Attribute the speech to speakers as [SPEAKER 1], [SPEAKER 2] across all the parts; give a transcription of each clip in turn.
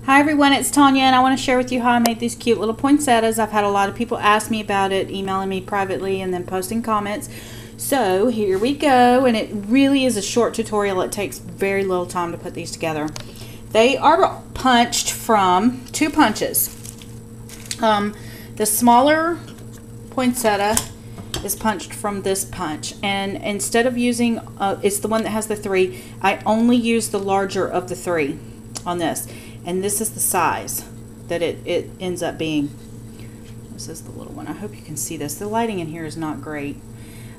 [SPEAKER 1] Hi everyone, it's Tonya and I want to share with you how I made these cute little poinsettias. I've had a lot of people ask me about it, emailing me privately and then posting comments. So here we go, and it really is a short tutorial. It takes very little time to put these together. They are punched from two punches. The smaller poinsettia is punched from this punch, and instead of using, it's the one that has the 3, I only use the larger of the 3 on this. And this is the size that it ends up being. This is the little one. I hope you can see this. The lighting in here is not great.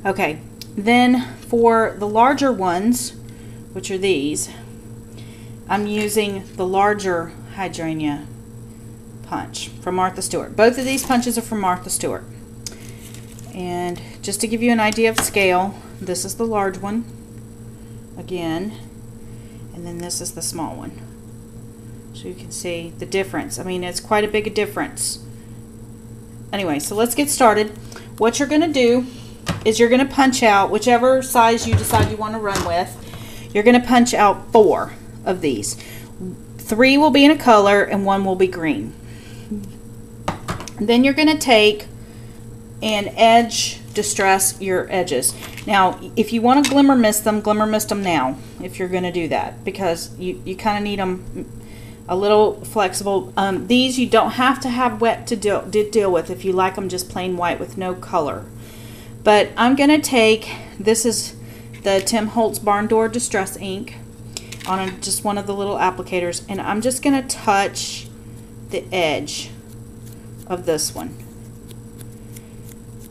[SPEAKER 1] Okay, then for the larger ones, which are these, I'm using the larger hydrangea punch from Martha Stewart. Both of these punches are from Martha Stewart. And just to give you an idea of scale, this is the large one again, and then this is the small one. So you can see the difference. I mean, it's quite a big difference. Anyway, so let's get started. What you're going to do is you're going to punch out whichever size you decide you want to run with. You're going to punch out 4 of these. 3 will be in a color and 1 will be green. Then you're going to take and edge distress your edges. Now, if you want to glimmer mist them now if you're going to do that, because you kind of need them a little flexible. These you don't have to have wet to deal with if you like them just plain white with no color. But I'm going to take, this is the Tim Holtz Barn Door Distress Ink on just one of the little applicators, and I'm just going to touch the edge of this one.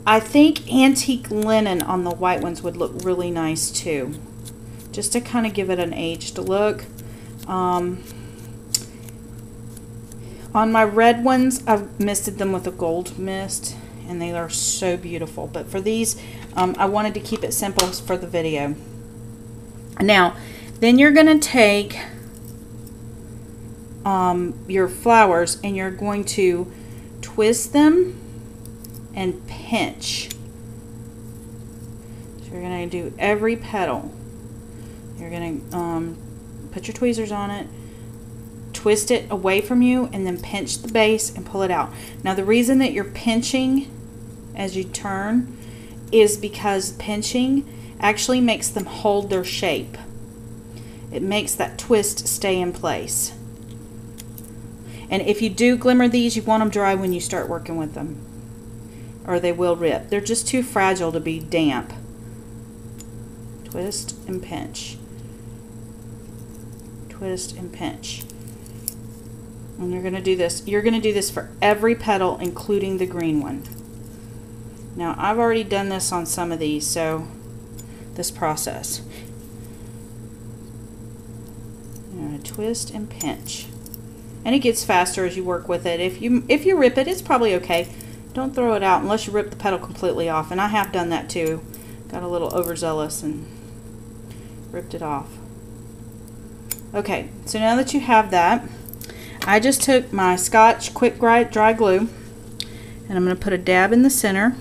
[SPEAKER 1] I think antique linen on the white ones would look really nice too, just to kind of give it an aged look. On my red ones, I've misted them with a gold mist, and they are so beautiful. But for these, I wanted to keep it simple for the video. Now, then you're going to take your flowers, and you're going to twist them and pinch. So you're going to do every petal. You're going to put your tweezers on it, twist it away from you, and then pinch the base and pull it out. Now the reason that you're pinching as you turn is because pinching actually makes them hold their shape. It makes that twist stay in place. And if you do glimmer these, you want them dry when you start working with them, or they will rip. They're just too fragile to be damp. Twist and pinch. Twist and pinch. And you're going to do this. You're going to do this for every petal, including the green one. Now, I've already done this on some of these, so this process. You're going to twist and pinch. And it gets faster as you work with it. If you rip it, it's probably okay. Don't throw it out unless you rip the petal completely off. And I have done that too. Got a little overzealous and ripped it off. Okay, so now that you have that, I just took my Scotch Quick Dry Glue, and I'm going to put a dab in the center.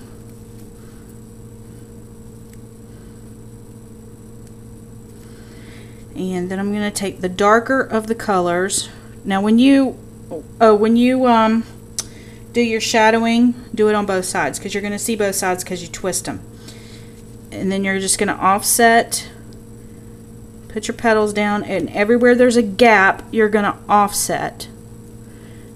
[SPEAKER 1] And then I'm going to take the darker of the colors. Now when you do your shadowing, do it on both sides, because you're going to see both sides because you twist them. And then you're just going to offset, put your petals down, and everywhere there's a gap, you're going to offset.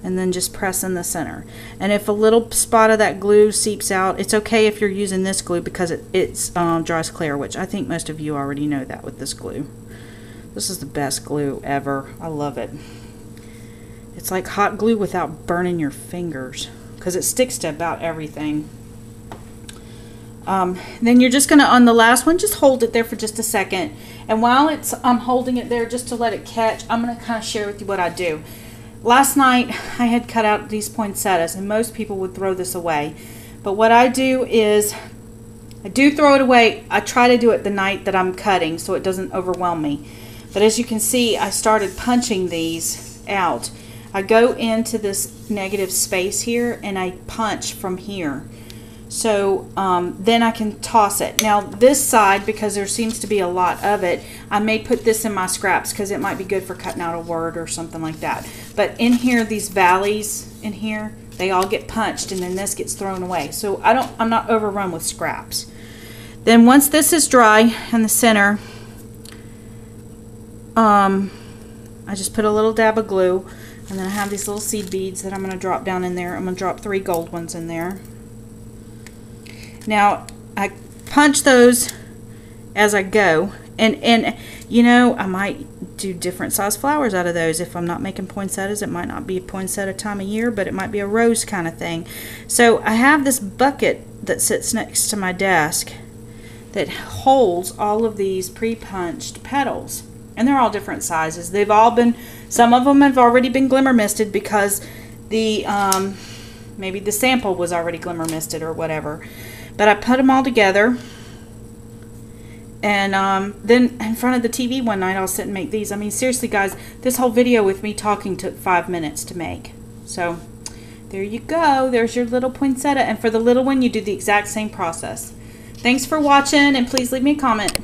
[SPEAKER 1] And then just press in the center. And if a little spot of that glue seeps out, it's okay if you're using this glue because it dries clear, which I think most of you already know that with this glue. This is the best glue ever. I love it. It's like hot glue without burning your fingers, because it sticks to about everything. Then you're just going to, on the last one, just hold it there for just a second. And while I'm holding it there just to let it catch, I'm going to kind of share with you what I do. Last night I had cut out these poinsettias, and most people would throw this away. But what I do is, I do throw it away. I try to do it the night that I'm cutting so it doesn't overwhelm me. But as you can see, I started punching these out. I go into this negative space here and I punch from here. So then I can toss it. Now this side, because there seems to be a lot of it, I may put this in my scraps because it might be good for cutting out a word or something like that. But in here, these valleys in here, they all get punched, and then this gets thrown away. So I'm not overrun with scraps. Then once this is dry in the center, I just put a little dab of glue, and then I have these little seed beads that I'm going to drop down in there. I'm going to drop 3 gold ones in there. Now, I punch those as I go, and you know, I might do different size flowers out of those. If I'm not making poinsettias, it might not be a poinsettia time of year, but it might be a rose kind of thing. So I have this bucket that sits next to my desk that holds all of these pre-punched petals, and they're all different sizes. They've all been, some of them have already been glimmer misted because the maybe the sample was already glimmer misted or whatever. But I put them all together, and then in front of the TV one night I'll sit and make these. I mean, seriously guys, this whole video with me talking took 5 minutes to make. So there you go, there's your little poinsettia. And for the little one, you do the exact same process. Thanks for watching, and please leave me a comment.